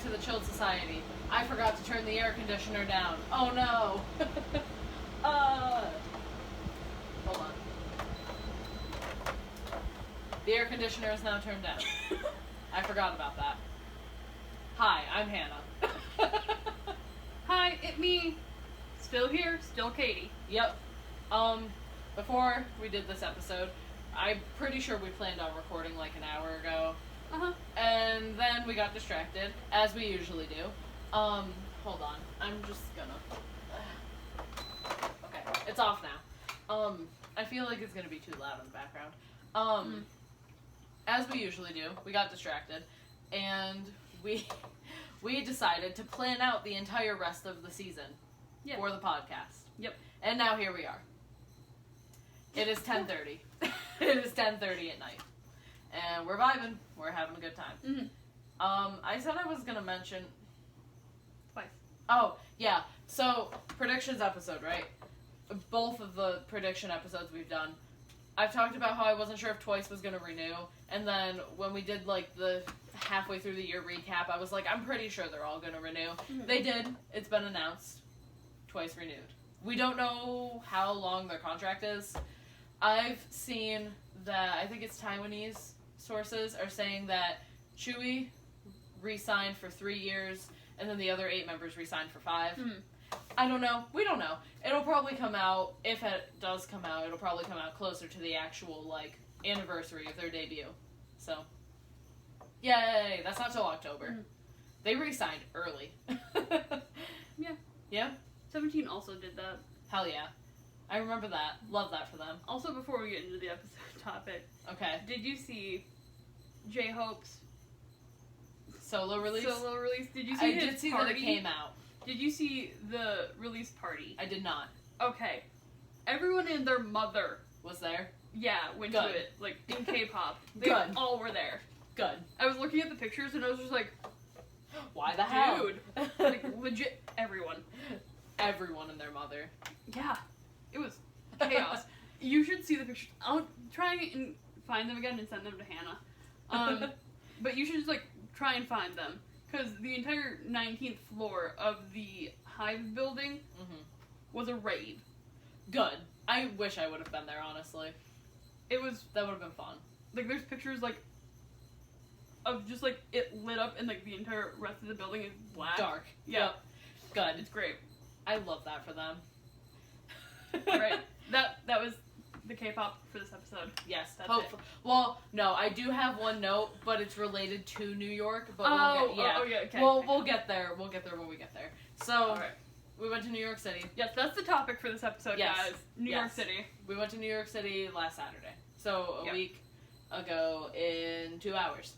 to the chilled society. I forgot to turn the air conditioner down. Oh no! Hold on. The air conditioner is now turned down. I forgot about that. Hi, I'm Hannah. Hi, it's me. Still here, still Katie. Yep. Before we did this episode, I'm pretty sure we planned on recording like an hour ago. Uh-huh. And then we got distracted, as we usually do. Hold on. I'm just gonna... Okay, it's off now. I feel like it's gonna be too loud in the background. As we usually do, we got distracted, and we decided to plan out the entire rest of the season for the podcast. Yep. And now here we are. It is 10:30. It is 10:30 at night. And we're vibing. We're having a good time. Mm-hmm. I said I was going to mention... Twice. Oh, yeah. So, predictions episode, right? Both of the prediction episodes we've done. I've talked about how I wasn't sure if Twice was going to renew. And then when we did, like, the halfway through the year recap, I was like, I'm pretty sure they're all going to renew. Mm-hmm. They did. It's been announced. Twice renewed. We don't know how long their contract is. I've seen that, I think it's Taiwanese sources are saying that Chewie re-signed for 3 years, and then the other 8 members re-signed for 5. I don't know. We don't know. It'll probably come out, if it does come out, it'll probably come out closer to the actual, like, anniversary of their debut. So, yay! That's not till October. They re-signed early. Yeah. Yeah? 17 also did that. Hell yeah. I remember that. Love that for them. Also, before we get into the episode topic, okay. Did you see J-Hope's solo release? Did you see his I did see party? that it came out. Did you see the release party? I did not. Okay. Everyone and their mother was there. Yeah, went to it, like, in K-pop. They Good. all were there. Good. I was looking at the pictures and I was just like, why the hell? Dude. Like, legit everyone. Everyone and their mother. Yeah. It was chaos. You should see the pictures. I'll try and find them again and send them to Hannah. But you should just, like, try and find them. Because the entire 19th floor of the Hive building was a rave. Good. I wish I would have been there, honestly. It was... That would have been fun. Like, there's pictures, like, of just, like, it lit up and, like, the entire rest of the building is black. Dark. Yeah. Yep. Good. It's great. I love that for them. Right. That was the K-pop for this episode. Yes, that's it. Well, no, I do have one note, but it's related to New York. But okay. We'll get there. We'll get there when we get there. So, right. We went to New York City. Yes, that's the topic for this episode, guys. New York City. We went to New York City last Saturday. So, a week ago in 2 hours.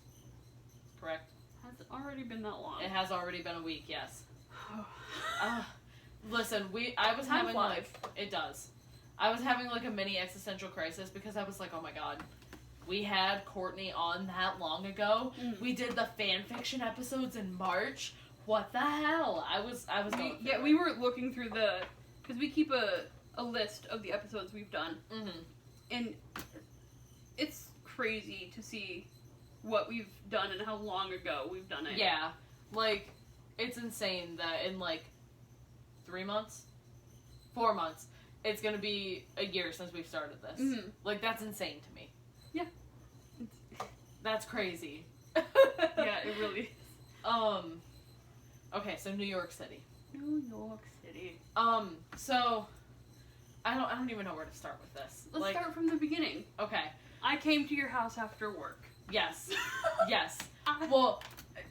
Correct? Has it already been that long? It has already been a week, yes. Listen, I was having, like... It does. I was having, like, a mini existential crisis because I was like, oh my god. We had Courtney on that long ago. We did the fanfiction episodes in March. What the hell? I was going through it. We were looking through because we keep a list of the episodes we've done. And it's crazy to see what we've done and how long ago we've done it. Yeah. Like, it's insane that in, like, 3 months? 4 months. It's gonna be a year since we've started this. Like, that's insane to me. Yeah. That's crazy. Yeah, it really is. Okay, so New York City. New York City. So I don't even know where to start with this. Let's start from the beginning. Okay. I came to your house after work. Yes. Yes. Well,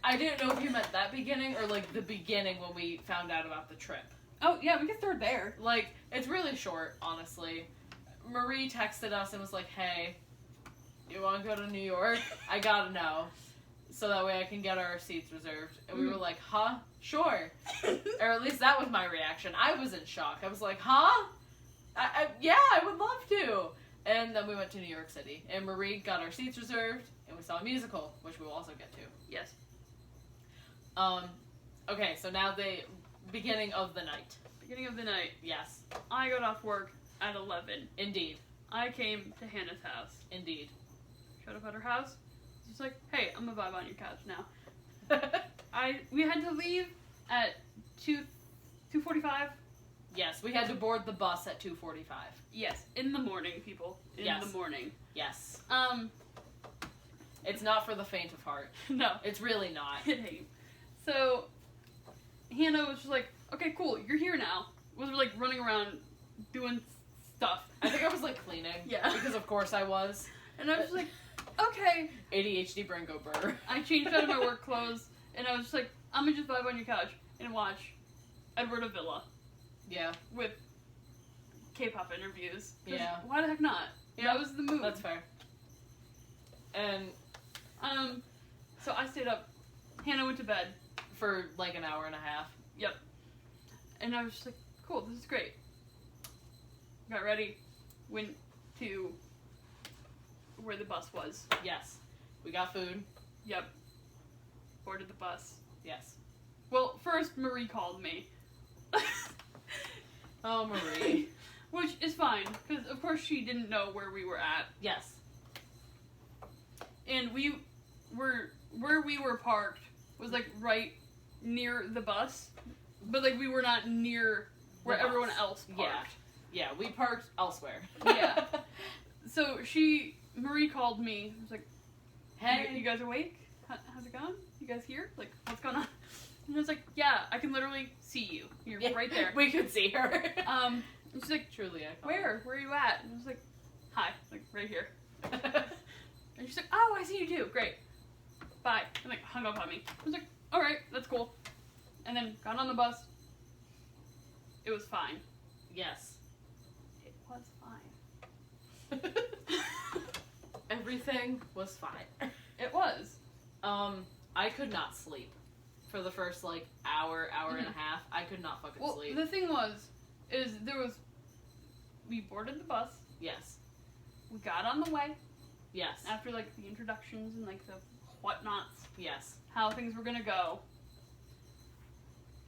I didn't know if you meant that beginning or, like, the beginning when we found out about the trip. Oh, yeah, we can start there. Like, it's really short, honestly. Marie texted us and was like, hey, you want to go to New York? I gotta know. So that way I can get our seats reserved. And we were like, huh? Sure. Or at least that was my reaction. I was in shock. I was like, huh? Yeah, I would love to. And then we went to New York City. And Marie got our seats reserved. And we saw a musical, which we'll also get to. Yes. Okay, so now the beginning of the night. Beginning of the night. Yes. I got off work at 11. Indeed. I came to Hannah's house. Indeed. Showed up at her house. She's like, hey, I'm gonna vibe on your couch now. we had to leave at 2:45. Yes, we had to board the bus at 2:45. Yes, in the morning, people. In the morning. Yes. It's not for the faint of heart. No. It's really not. It ain't. So, Hannah was just like, okay, cool, you're here now. Was like running around doing stuff. I think I was like cleaning. Yeah. Because of course I was. And I was like, okay. ADHD brain go burr. I changed out of my work clothes, and I was just like, I'm gonna just vibe on your couch and watch Edward of Villa. Yeah. With K-pop interviews. Yeah. Why the heck not? Yeah. That was the mood. That's fair. And so I stayed up. Hannah went to bed. For like an hour and a half. Yep. And I was just like, cool, this is great. Got ready. Went to where the bus was. Yes. We got food. Yep. Boarded the bus. Yes. Well, first Marie called me. Oh, Marie. Which is fine, because of course she didn't know where we were at. Yes. And where we were parked was like right near the bus, but like we were not near where everyone else parked. Yeah, we parked elsewhere. Yeah. So Marie called me. Was like, "Hey, you guys awake? How's it going? You guys here? Like, what's going on?" And I was like, "Yeah, I can literally see you. You're right there." We could see her. And she's like, "Truly, I called." Where? Where are you at? And I was like, "Hi, like right here." And she's like, "Oh, I see you too. Great. Bye." And like hung up on me. I was like, "All right, that's cool." And then got on the bus. It was fine. Yes. It was fine. Everything was fine. It was. I could not sleep for the first like hour and a half. I could not fucking sleep. The thing is we boarded the bus. Yes. We got on the way. Yes. After like the introductions and like the whatnots. Yes. How things were gonna go.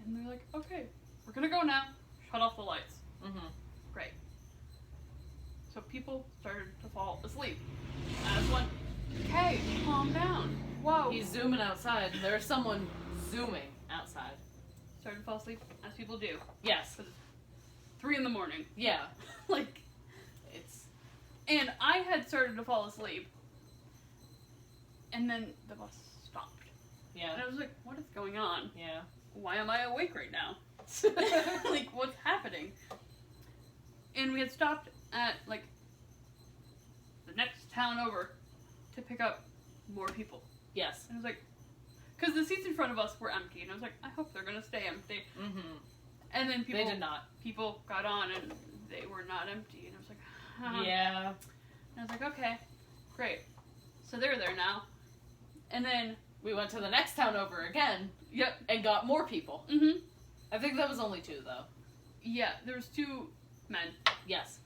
And they're like, okay, we're gonna go now. Shut off the lights. Mm-hmm. Great. So people started to fall asleep. I just went, okay, calm down. Whoa. He's zooming outside. There's someone zooming outside. Started to fall asleep, as people do. Yes. 'Cause it's 3 a.m. Yeah. Like, and I had started to fall asleep. And then the bus stopped. Yeah. And I was like, what is going on? Yeah. Why am I awake right now? Like, what's happening? And we had stopped at, like, the next town over to pick up more people. Yes. And I was like, because the seats in front of us were empty. And I was like, I hope they're going to stay empty. Mm-hmm. And then They did not. People got on and they were not empty. And I was like, huh. Yeah. And I was like, okay, great. So they're there now. And then we went to the next town over again. Yep. And got more people. Mm-hmm. I think that was only 2, though. Yeah, there was 2 men. Yes.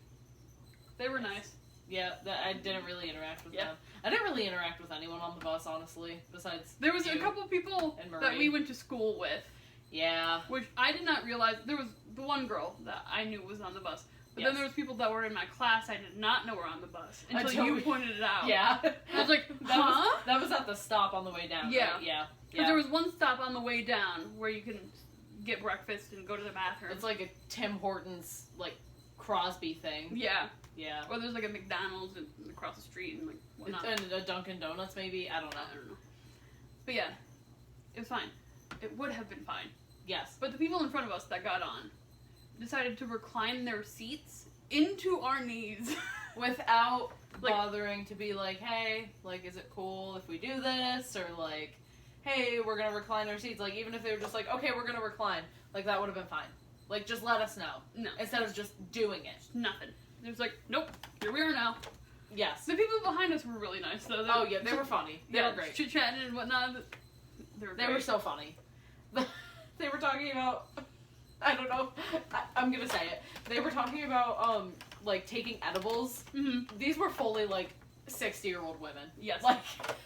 They were nice. Yeah, I didn't really interact with them. I didn't really interact with anyone on the bus, honestly, besides there was you a couple people and Marie. that we went to school with. Yeah. Which I did not realize. There was the one girl that I knew was on the bus. But then there was people that were in my class I did not know were on the bus. Until you pointed it out. Yeah. I was like, huh? That was at the stop on the way down. Yeah. Right? Yeah. Because there was one stop on the way down where you can get breakfast and go to the bathroom. It's like a Tim Hortons, like, Crosby thing. Yeah. Yeah. Or there's like a McDonald's across the street and like whatnot. And a Dunkin' Donuts, maybe? I don't know. But yeah, it was fine. It would have been fine. Yes. But the people in front of us that got on decided to recline their seats into our knees. Without bothering to be like, hey, like, is it cool if we do this? Or like, hey, we're gonna recline our seats. Like, even if they were just like, okay, we're gonna recline. Like, that would have been fine. Like, just let us know. No. Instead of just doing it. Nothing. It was like, nope, here we are now. Yes. The people behind us were really nice, though. Oh, yeah, they were funny. They were great. Chit-chatting and whatnot. They were so funny. They were talking about, I don't know, I'm gonna say it. They were talking about, like, taking edibles. Mm-hmm. These were fully, like, 60-year-old women. Yes. Like,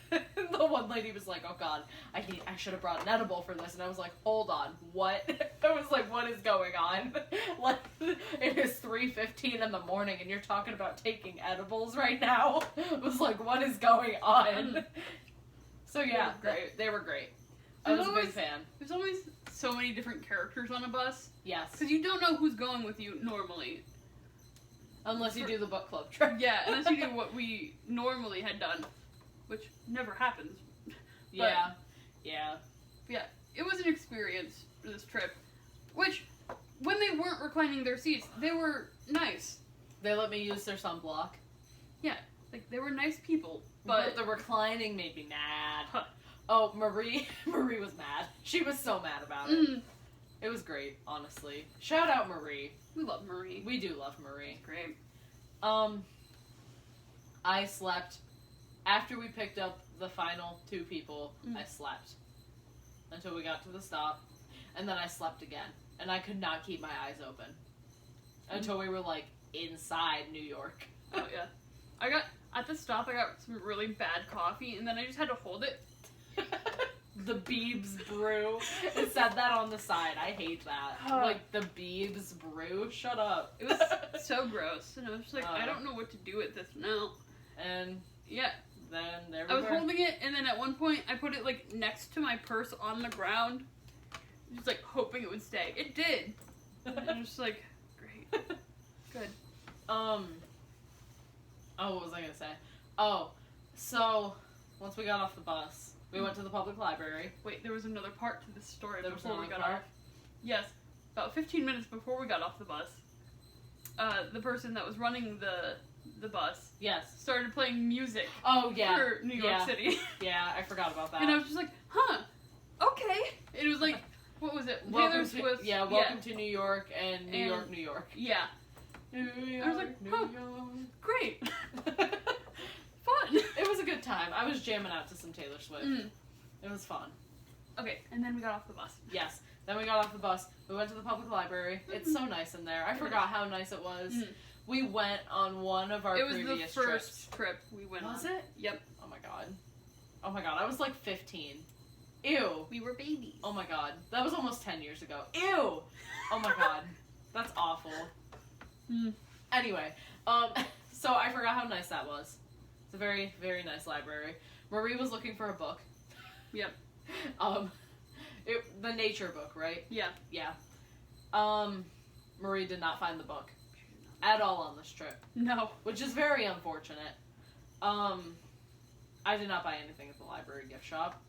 the one lady was like, oh god, I should have brought an edible for this. And I was like, hold on, what? I was like, what is going on? Like, it is 3:15 in the morning and you're talking about taking edibles right now? I was like, what is going on? So yeah, they were great. I was a big fan. There's always so many different characters on a bus. Yes. Because you don't know who's going with you normally. Unless you do the book club trip. Yeah, unless you do what we normally had done. Which never happens. Yeah. Yeah. Yeah, it was an experience for this trip. Which, when they weren't reclining their seats, they were nice. They let me use their sunblock. Yeah, like, they were nice people. But the reclining made me mad. Huh. Oh, Marie was mad. She was so mad about it. It was great, honestly. Shout out Marie. We love Marie. We do love Marie. Great. I slept. After we picked up the final 2 people, I slept. Until we got to the stop. And then I slept again. And I could not keep my eyes open. Until we were, like, inside New York. Oh, yeah. At the stop, I got some really bad coffee, and then I just had to hold it. The Beebs Brew. It said that on the side. I hate that. Like, the Beebs Brew? Shut up. It was so gross. And I was just like, I don't know what to do with this now. And, yeah. Then there we I was were. holding it, and then at one point, I put it, like, next to my purse on the ground. Just, like, hoping it would stay. It did. And I was just like, great. Good. Oh, what was I gonna say? Oh, so, once we got off the bus, we went to the public library. Wait, there was another part to this story There was before we another got part? off. Yes. About 15 minutes before we got off the bus, the person that was running the bus Yes. started playing music Oh, yeah. for New York City. Yeah, I forgot about that. And I was just like, huh, okay. It was like, what was it? Taylor Swift. Welcome to New York and New York, New York. Yeah. New York, I was like, New huh, York. great. Fun. It was a good time. I was jamming out to some Taylor Swift. It was fun. Okay, and then we got off the bus. Yes. Then we got off the bus. We went to the public library. It's so nice in there. I forgot how nice it was. We went on one of our previous trips. It was the first trip we went on. Was it? Yep. Oh my god. Oh my god. I was like 15. Ew. We were babies. Oh my god. That was almost 10 years ago. Ew. Oh my god. That's awful. Anyway, so I forgot how nice that was. It's a very, very nice library. Marie was looking for a book. Yep. The nature book, right? Yeah. Yeah. Marie did not find the book at all on this trip. No. Which is very unfortunate. I did not buy anything at the library gift shop.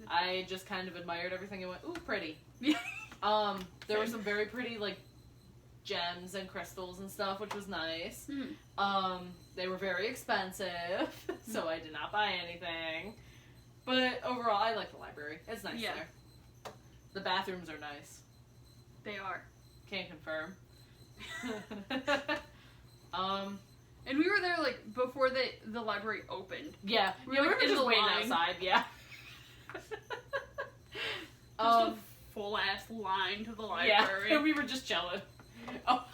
I just kind of admired everything and went, ooh, pretty. There were some very pretty, like, gems and crystals and stuff, which was nice. They were very expensive, so I did not buy anything. But overall, I like the library. It's nice there. The bathrooms are nice. They are. Can't confirm. And we were there, like, before the library opened. Yeah. We We were were like, in just the waiting line. outside, yeah. Just a full-ass line to the library. Yeah, and we were just chilling. Oh,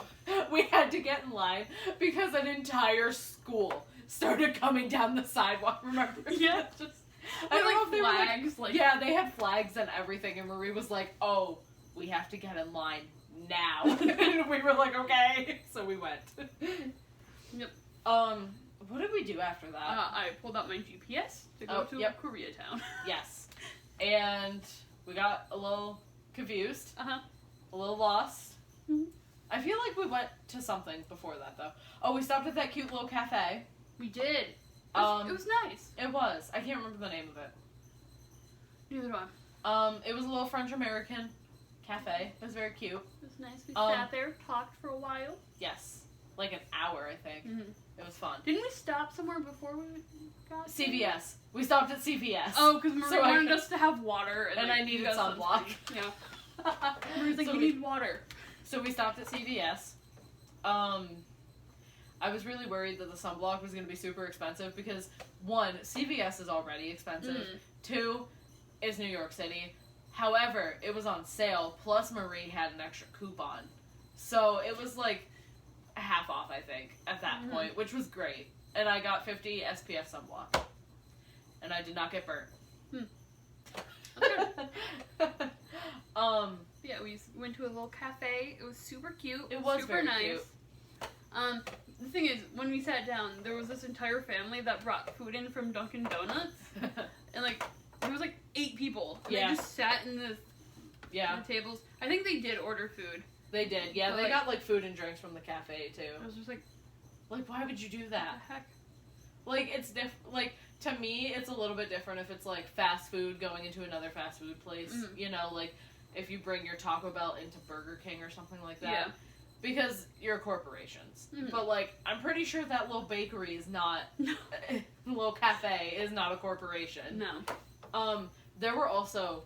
we had to get in line because an entire school started coming down the sidewalk, remember? Yeah. Just, I don't know if they flags. were like, Yeah, they had flags and everything, and Marie was like, oh, we have to get in line now. And we were like, okay. So we went. Yep. What did we do after that? I pulled out my GPS to go to Koreatown. Yes. And we got a little confused. Uh-huh. A little lost. I feel like we went to something before that, though. Oh, we stopped at that cute little cafe. We did. It was nice. It was. I can't remember the name of it. Neither do I. It was a little French-American cafe. It was very cute. It was nice. We sat there, talked for a while. Yes. Like an hour, I think. It was fun. Didn't we stop somewhere before we got there? CVS. We stopped at CVS. Oh, because Marie wanted us to have water. And I needed sunblock. Yeah. Marie's like, you need water. So we stopped at CVS. I was really worried that the sunblock was going to be super expensive because, 1, CVS is already expensive. 2, it's New York City. However, it was on sale, plus Marie had an extra coupon. So it was like half off, I think, at that point, which was great. And I got 50 SPF sunblock. And I did not get burnt. Yeah, we went to a little cafe. It was super cute. It was super very nice. cute. The thing is, when we sat down, there was this entire family that brought food in from Dunkin' Donuts. And, like, it was, like, 8 people. And Yeah. They just sat in the tables. I think they did order food. They did. Yeah, But, they like, got like food and drinks from the cafe too. I was just like, Like, why would you do what that? the heck? Like, it's like, to me, it's a little bit different if it's like fast food going into another fast food place. Mhm. You know, like if you bring your Taco Bell into Burger King or something like that. Yeah. Because you're corporations. Mhm. But like, I'm pretty sure that little bakery is not, little cafe is not a corporation. No. There were also,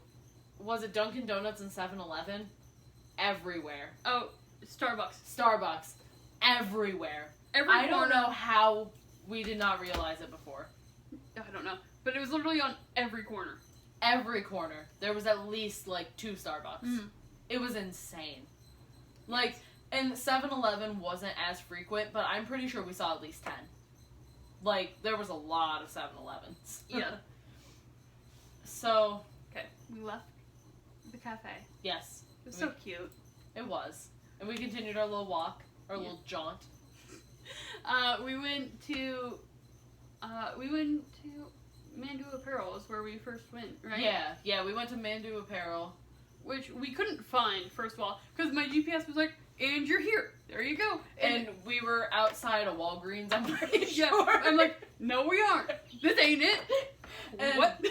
was it Dunkin' Donuts and 7-Eleven? Everywhere. Oh, Starbucks. Starbucks. Everywhere. I don't know how we did not realize it before. I don't know. But it was literally on every corner. Every corner. There was at least like 2 Starbucks. Mm. It was insane. Like, and 7-Eleven wasn't as frequent, but I'm pretty sure we saw at least 10. Like, there was a lot of 7-Elevens. Yeah. So. Okay, we left the cafe. Yes. It was so cute. It was. And we continued our little walk, our little jaunt. We went to Mandu Apparel is where we first went, right? Yeah, we went to Mandu Apparel. Which we couldn't find, first of all, because my GPS was like, and you're here. There you go. And we were outside a Walgreens, I'm pretty yeah, sure. I'm like, no we aren't. This ain't it. And what?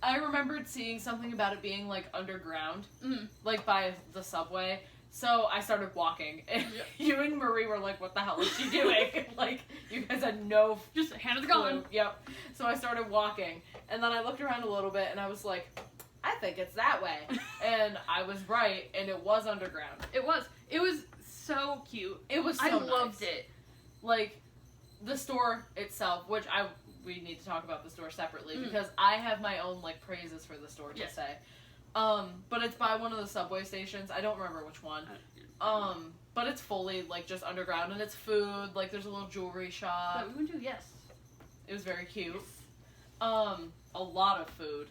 I remembered seeing something about it being like underground, Mm. like by the subway. So I started walking, and you and Marie were like, "What the hell is she doing?" Like, you guys had no Just hand of the clue. gun. Yep. So I started walking, and then I looked around a little bit, and I was like, "I think it's that way," and I was right, and it was underground. It was so cute. It was. So I nice. loved it. Like, the store itself, which we need to talk about the store separately, Mm. because I have my own like praises for the store to Yes. say. But it's by one of the subway stations. I don't remember which one. But it's fully like just underground, and it's food. Like, there's a little jewelry shop. That we went to, yes. It was very cute. A lot of food.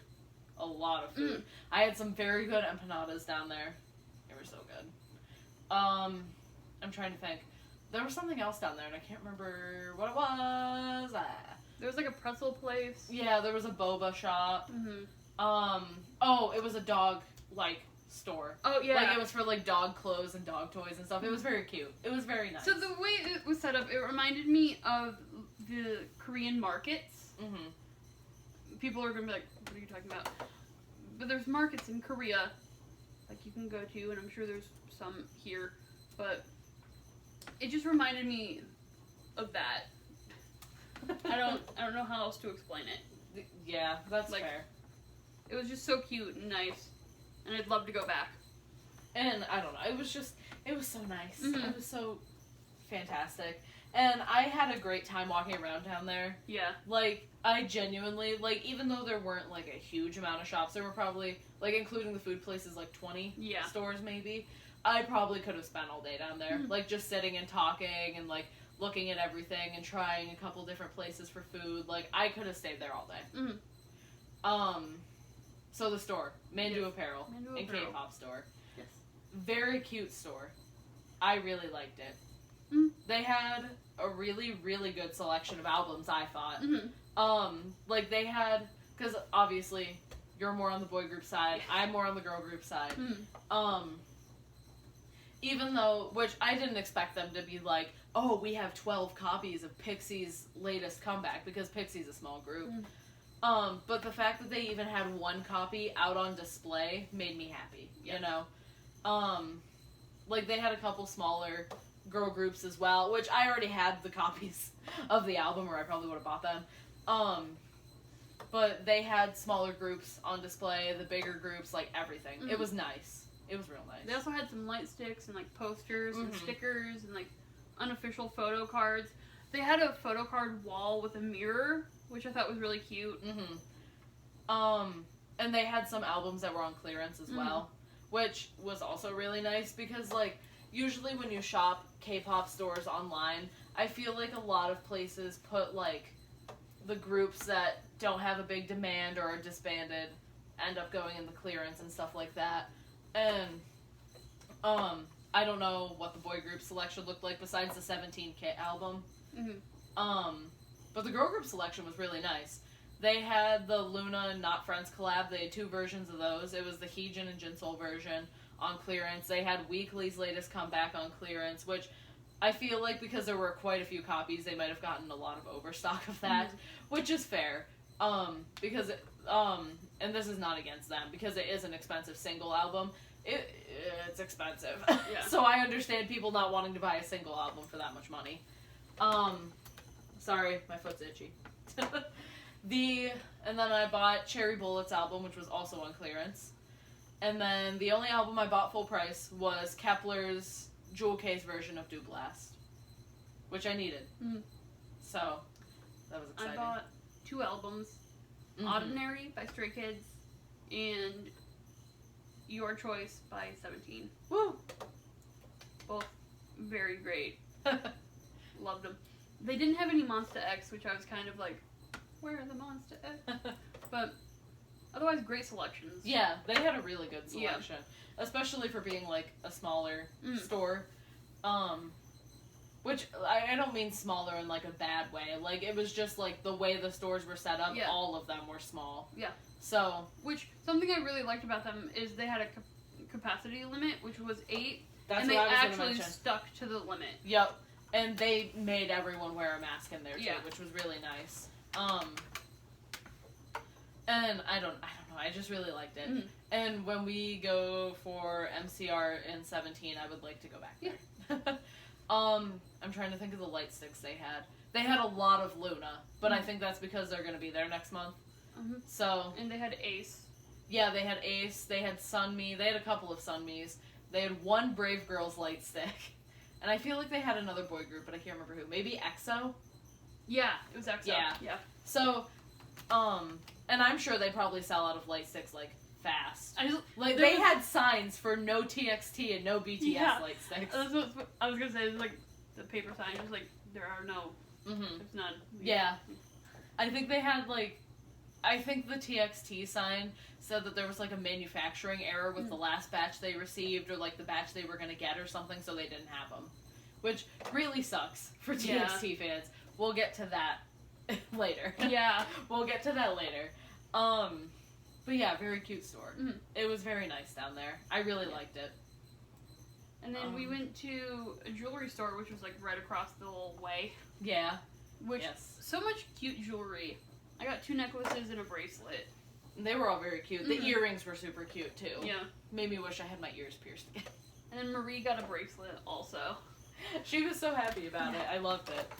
A lot of food. Mm. I had some very good empanadas down there. They were so good. I'm trying to think. There was something else down there, and I can't remember what it was. There was like a pretzel place. Yeah, there was a boba shop. Mm-hmm. It was a dog, like, store. Oh, yeah. Like, it was for, like, dog clothes and dog toys and stuff. It was very cute. It was very nice. So the way it was set up, it reminded me of the Korean markets. Mm-hmm. People are gonna be like, what are you talking about? But there's markets in Korea, like, you can go to, and I'm sure there's some here, but it just reminded me of that. I don't know how else to explain it. Yeah, that's Like, fair. It was just so cute and nice, and I'd love to go back. And I don't know, it was so nice. Mhm. It was so fantastic. And I had a great time walking around down there. Yeah. Like, I genuinely, like, even though there weren't, like, a huge amount of shops, there were probably, like, including the food places, like, 20 stores, maybe. I probably could have spent all day down there. Mhm. Like, just sitting and talking and, like, looking at everything and trying a couple different places for food. Like, I could have stayed there all day. Mm-hmm. So the store, Mandu Yes. Apparel, Mandu and Apparel. K-pop store. Yes. Very cute store. I really liked it. Mm. They had a really, really good selection of albums, I thought. Mm-hmm. Like, they had, because obviously you're more on the boy group side, I'm more on the girl group side. Mm-hmm. Even though, which I didn't expect them to be like, oh, we have 12 copies of Pixie's latest comeback, because Pixie's a small group. Mm. But the fact that they even had one copy out on display made me happy, you know? Like, they had a couple smaller girl groups as well, which I already had the copies of the album, or I probably would have bought them. But they had smaller groups on display, the bigger groups, like, everything. Mm. It was nice. It was real nice. They also had some light sticks and, like, posters and Mhm. stickers and, like, unofficial photo cards. They had a photo card wall with a mirror, which I thought was really cute. And they had some albums that were on clearance as well, which was also really nice, because, like, usually when you shop K-pop stores online, I feel like a lot of places put, like, the groups that don't have a big demand or are disbanded end up going in the clearance and stuff like that. And, I don't know what the boy group selection looked like besides the 17 Kit album. Mm-hmm. But the girl group selection was really nice. They had the Luna and Not Friends collab. They had 2 versions of those. It was the Heejin and Jinsol version on clearance. They had Weekly's latest comeback on clearance, which I feel like because there were quite a few copies, they might have gotten a lot of overstock of that, which is fair. Because and this is not against them, because it is an expensive single album. It's expensive. Yeah. So I understand people not wanting to buy a single album for that much money. Sorry, my foot's itchy. And then I bought Cherry Bullet's album, which was also on clearance. And then the only album I bought full price was Kepler's jewel case version of Do Blast, which I needed. Mm-hmm. So that was exciting. I bought 2 albums, Ordinary by Stray Kids and Your Choice by 17. Woo! Both very great. Loved them. They didn't have any Monsta X, which I was kind of like, where are the Monsta X? But otherwise, great selections. Yeah, they had a really good selection, especially for being like a smaller store. Which I don't mean smaller in like a bad way. Like it was just like the way the stores were set up. Yeah. All of them were small. Yeah. So which something I really liked about them is they had a capacity limit, which was 8, that's and what they I was actually gonna mention. stuck to the limit. Yep. And they made everyone wear a mask in there too, Yeah. which was really nice. And I don't know, I just really liked it. Mm-hmm. And when we go for MCR in 17, I would like to go back there. I'm trying to think of the light sticks they had. They had a lot of Luna, but I think that's because they're going to be there next month. Mm-hmm. So, and they had Ace. Yeah, they had Ace, they had Sunmi, they had a couple of Sunmis. They had one Brave Girls light stick. And I feel like they had another boy group, but I can't remember who. Maybe EXO? Yeah, it was EXO. Yeah. So, and I'm sure they probably sell out of light sticks, like, fast. They had signs for no TXT and no BTS light sticks. That's what I was gonna say. It's like the paper sign was like, there are no, there's none. Yeah. I think they had, like, I think the TXT sign said that there was, like, a manufacturing error with the last batch they received, or, like, the batch they were gonna get or something, so they didn't have them. Which really sucks for TXT fans. We'll get to that later. Yeah. We'll get to that later. But yeah, very cute store. Mm-hmm. It was very nice down there. I really liked it. And then we went to a jewelry store, which was like right across the little way. Yeah. Which, so much cute jewelry. I got 2 necklaces and a bracelet. They were all very cute. The earrings were super cute too. Yeah. Made me wish I had my ears pierced again. And then Marie got a bracelet also. She was so happy about it. I loved it.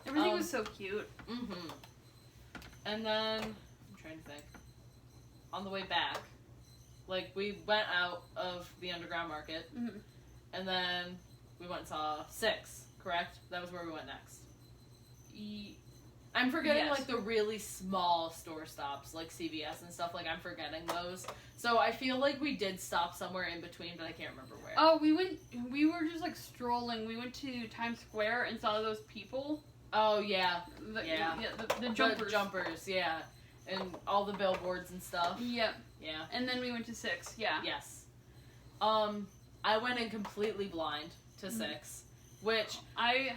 Everything was so cute. Mm-hmm. And then, I'm trying to think. On the way back, like, we went out of the underground market, and then we went and saw 6, correct? That was where we went next. I'm forgetting, like, the really small store stops, like CVS and stuff. Like, I'm forgetting those. So I feel like we did stop somewhere in between, but I can't remember where. Oh, we were just, like, strolling. We went to Times Square and saw those people. Oh, yeah. The jumpers. The jumpers, yeah. And all the billboards and stuff. Yep. Yeah. And then we went to 6, yeah. Yes. I went in completely blind to 6, which... I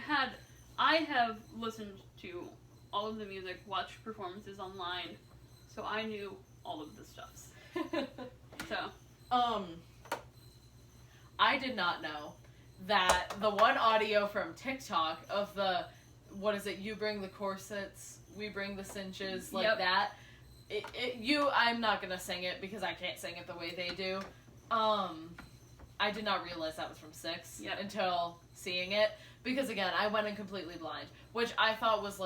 have listened to all of the music, watched performances online, so I knew all of the stuffs. So. I did not know that the one audio from TikTok of the, what is it, you bring the corsets, we bring the cinches, like that. I'm not gonna sing it because I can't sing it the way they do. I did not realize that was from 6 until seeing it, because again, I went in completely blind, which I thought was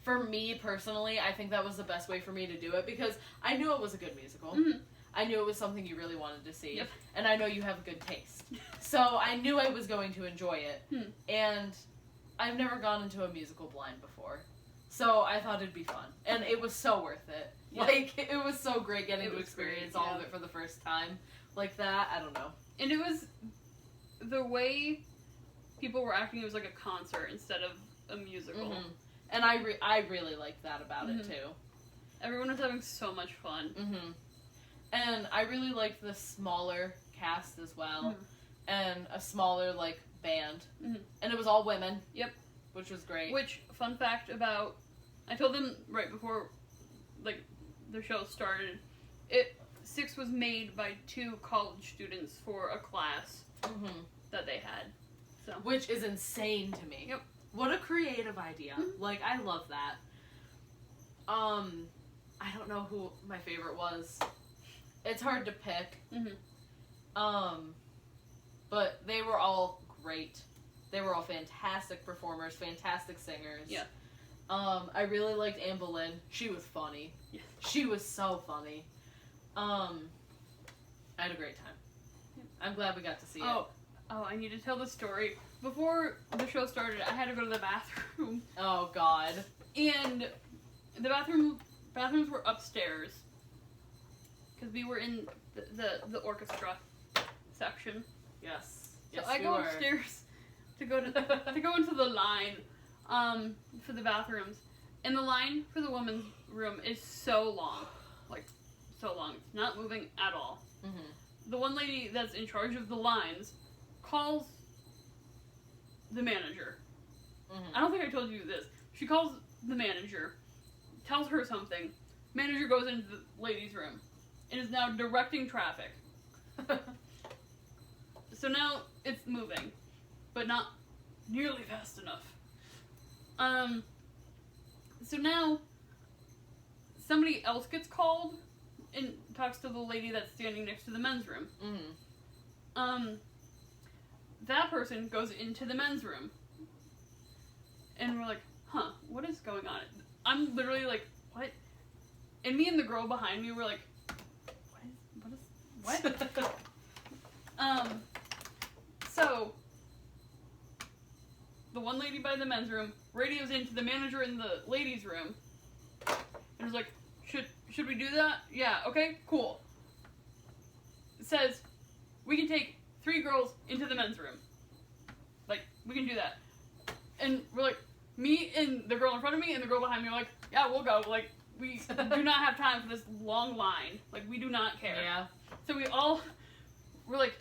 for me personally, I think that was the best way for me to do it, because I knew it was a good musical. Mm-hmm. I knew it was something you really wanted to see, and I know you have good taste. So I knew I was going to enjoy it, and I've never gone into a musical blind before. So I thought it'd be fun, and it was so worth it. Like, it was so great getting to experience all of it for the first time like that. I don't know. And it was, the way people were acting, it was like a concert instead of a musical. Mm-hmm. And I really liked that about it, too. Everyone was having so much fun. Mm-hmm. And I really liked the smaller cast as well, and a smaller, like, band. And it was all women. Yep. which was great. Which, fun fact about, I told them right before, like, the show started, 6 was made by 2 college students for a class that they had. So. Which is insane to me. Yep. What a creative idea. Like, I love that. I don't know who my favorite was. It's hard to pick. But they were all great. They were all fantastic performers, fantastic singers. Yeah. I really liked Anne Boleyn. She was funny. Yes. She was so funny. I had a great time. I'm glad we got to see it. Oh, I need to tell the story. Before the show started, I had to go to the bathroom. Oh, God. And the bathrooms were upstairs. Because we were in the orchestra section. Yes. So Yes, I go upstairs to go into the line for the bathrooms. And the line for the women's room is so long. Like, so long. It's not moving at all. The one lady that's in charge of the lines calls the manager. I don't think I told you this. She calls the manager, tells her something. Manager goes into the ladies' room and is now directing traffic. So now it's moving, but not nearly fast enough. So now somebody else gets called and talks to the lady that's standing next to the men's room. That person goes into the men's room. And we're like, huh, what is going on? I'm literally like, what? And me and the girl behind me were like, what? So, the one lady by the men's room radios into the manager in the ladies' room. And was like, should we do that? Yeah, okay, cool. It says, we can take 3 girls into the men's room. Like, we can do that. And we're like, me and the girl in front of me and the girl behind me are like, yeah, we'll go. Like, we do not have time for this long line. Like, we do not care. Yeah. So we're like,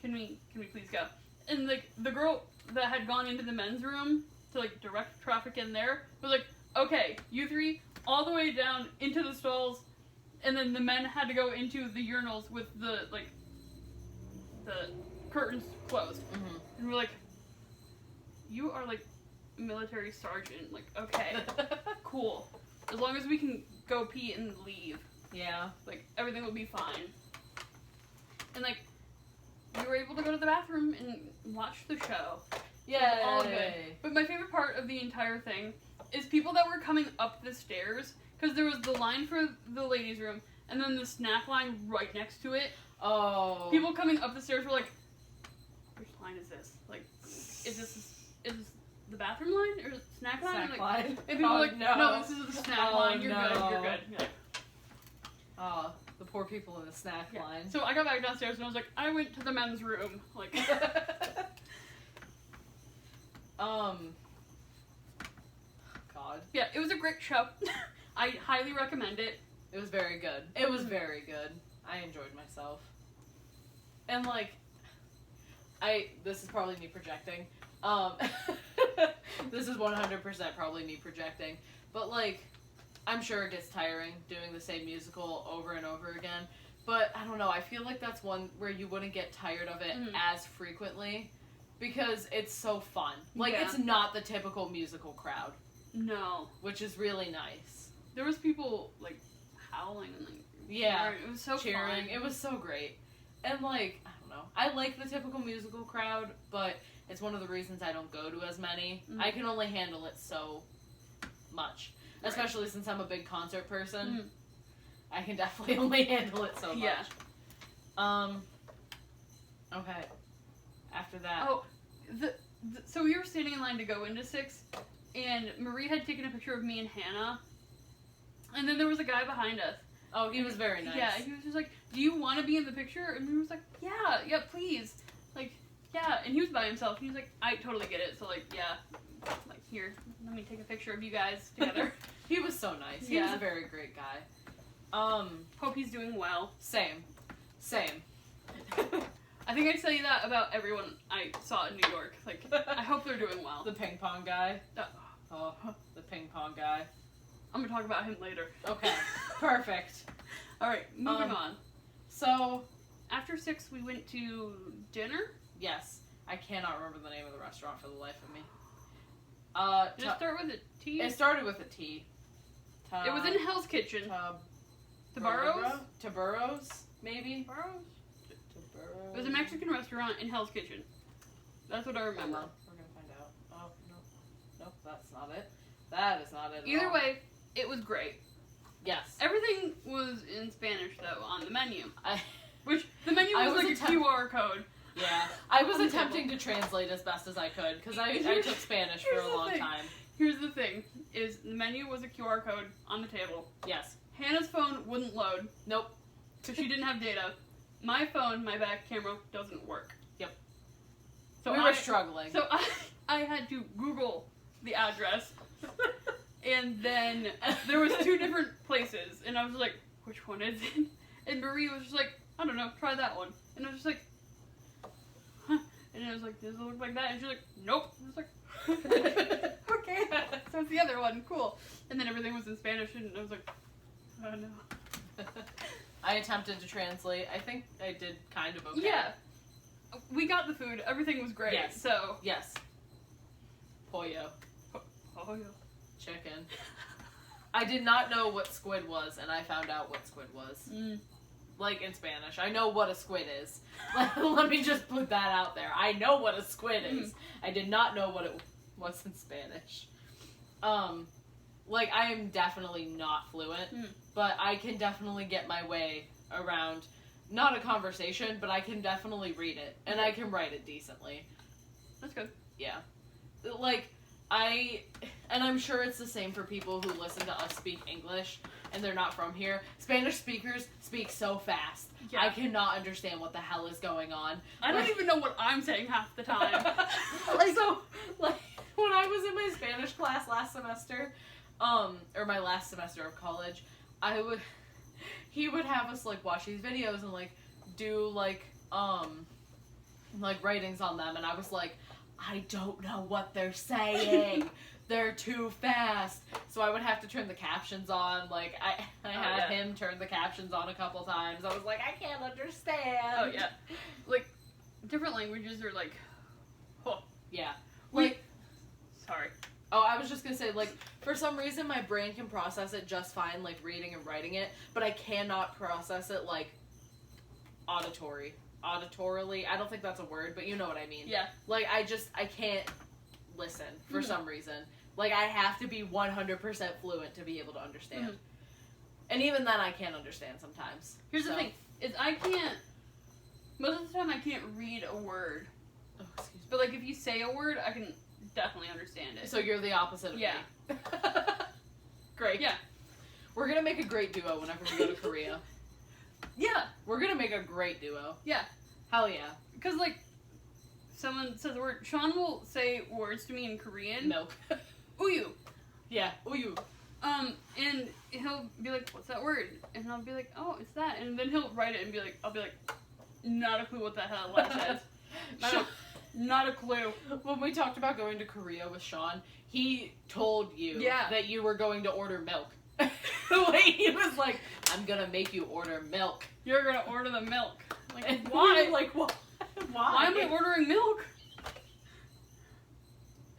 can we please go? And, like, the girl that had gone into the men's room to, like, direct traffic in there was like, okay, you 3, all the way down into the stalls, and then the men had to go into the urinals with the curtains closed. And we're like, you are like military sergeant. Like, okay, cool. As long as we can go pee and leave. Yeah. Like, everything will be fine. And like, we were able to go to the bathroom and watch the show. Yeah. All good. But my favorite part of the entire thing is people that were coming up the stairs, because there was the line for the ladies' room, and then the snack line right next to it. Oh. People coming up the stairs were like, which line is this? Like, is this the bathroom line or snack line? Snack like, line. And people were like, no, this is the snack line. You're no. good. You're good. You're like, Oh, the poor people in the snack line. So I got back downstairs and I was like, I went to the men's room. Like, God. yeah, it was a great show. I highly recommend it. It was very good. It was very good. I enjoyed myself. And like, this is probably me projecting. This is 100% probably me projecting. But like, I'm sure it gets tiring doing the same musical over and over again. But I don't know, I feel like that's one where you wouldn't get tired of it as frequently because it's so fun. Like, it's not the typical musical crowd. No. Which is really nice. There was people, like, howling and, like, yeah, cheering. It was so cheering. fun. It was so great. And, like, I don't know. I like the typical musical crowd, but it's one of the reasons I don't go to as many. I can only handle it so much. Right. Especially since I'm a big concert person. I can definitely only handle it so much. Yeah. Okay. After that. Oh, so we were standing in line to go into 6, and Marie had taken a picture of me and Hannah, and then there was a guy behind us. Oh, he was very nice. Yeah, he was just like, do you want to be in the picture? And we was like, yeah, please. Like, yeah, and he was by himself, and he was like, I totally get it, so like, yeah, like, here, let me take a picture of you guys together. He was so nice. He was a very great guy. Hope he's doing well. Same. I think I'd say that about everyone I saw in New York. Like, I hope they're doing well. The ping pong guy. Oh, the ping pong guy. I'm gonna talk about him later. Okay, perfect. All right, moving on. So, after 6, we went to dinner. yes, I cannot remember the name of the restaurant for the life of me. Did it start with a T? It started with a T. It was in Hell's Kitchen. Tabarro's? Tabarro's, maybe? Tabarro's? Tabarro's. It was a Mexican restaurant in Hell's Kitchen. That's what I remember. We're gonna find out. Oh, no. Nope, that's not it. That is not it at Either all. way, it was great. Yes. Everything was in Spanish, though, on the menu. I The menu was like a QR code. Yeah. I was attempting to translate as best as I could, because I took Spanish for a long time. Here's the thing, is the menu was a QR code on the table. Yes. Hannah's phone wouldn't load. Nope. So she didn't have data. My phone, my back camera, doesn't work. Yep. So we were struggling. So I had to Google the address. And then there was 2 different places. And I was like, which one is it? And Marie was just like, I don't know, try that one. And I was just like, huh. And I was like, does it look like that? And she's like, nope. And I was like, okay. So it's the other one. Cool. And then everything was in Spanish. And I was like, oh no. I attempted to translate. I think I did kind of okay. Yeah. We got the food. Everything was great. Yes. So. Yes. Pollo. Pollo. Chicken. I did not know what squid was, and I found out what squid was. Like, in Spanish. I know what a squid is. Let me just put that out there. I know what a squid is. I did not know what it was in Spanish. Like, I am definitely not fluent, but I can definitely get my way around, not a conversation, but I can definitely read it, and I can write it decently. That's good. Yeah. Like, and I'm sure it's the same for people who listen to us speak English, and they're not from here. Spanish speakers speak so fast. Yeah. I cannot understand what the hell is going on. I don't even know what I'm saying half the time. Like, when I was in my Spanish class last semester, or my last semester of college, he would have us, like, watch these videos and, like, do, like, writings on them, and I was like, I don't know what they're saying. They're too fast. So I would have to turn the captions on. Like, I had him turn the captions on a couple times. I was like, I can't understand. Oh, yeah. Like, different languages are like, oh. Yeah. Sorry. Oh, I was just gonna say, like, for some reason my brain can process it just fine, like, reading and writing it, but I cannot process it, like, auditorily. I don't think that's a word, but you know what I mean. Yeah. Like, I can't listen for some reason. Like, I have to be 100% fluent to be able to understand. And even then, I can't understand sometimes. Here's the thing, is most of the time I can't read a word. Oh, excuse me. But, like, if you say a word, I can definitely understand it. So you're the opposite of me. Great. Yeah. We're gonna make a great duo whenever we go to Korea. Yeah. We're gonna make a great duo. Yeah. Hell yeah. Because, like, someone says a word. Sean will say words to me in Korean. Milk. Uyu. Yeah, uyu. And he'll be like, what's that word? And I'll be like, oh, it's that. And then he'll write it and I'll be like, not a clue what the hell that says. Not a clue. When we talked about going to Korea with Sean, he told you that you were going to order milk. He was like, I'm gonna make you order milk. You're gonna order the milk. Like, and why? Like, why? Why am I ordering milk?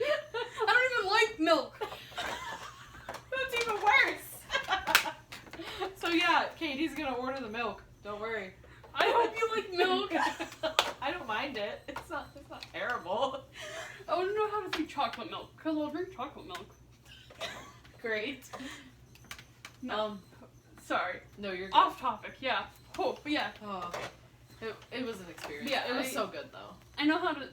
I don't even like milk. That's even worse. So yeah, Katie's gonna order the milk. Don't worry. I hope you like milk. I don't mind it. It's not terrible. I want to know how to drink chocolate milk, because I'll drink chocolate milk. Great. No. Sorry. No, you're good. Off topic, yeah. Oh, but yeah. Oh, it was an experience. Yeah, it was so good though. I know how to.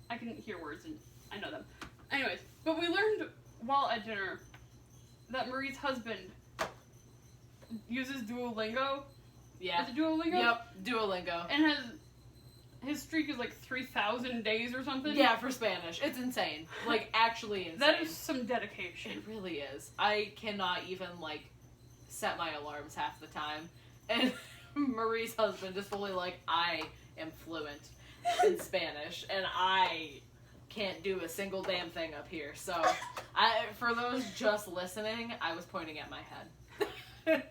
I can hear words and I know them. Anyways, but we learned while at dinner that Marie's husband uses Duolingo. Yeah. Is it Duolingo? Yep, Duolingo. And his streak is like 3,000 days or something. Yeah, for Spanish. It's insane. Like, actually insane. That is some dedication. It really is. I cannot even, like, set my alarms half the time. And Marie's husband is fully like, I am fluent. in Spanish, and I can't do a single damn thing up here. So, for those just listening, I was pointing at my head.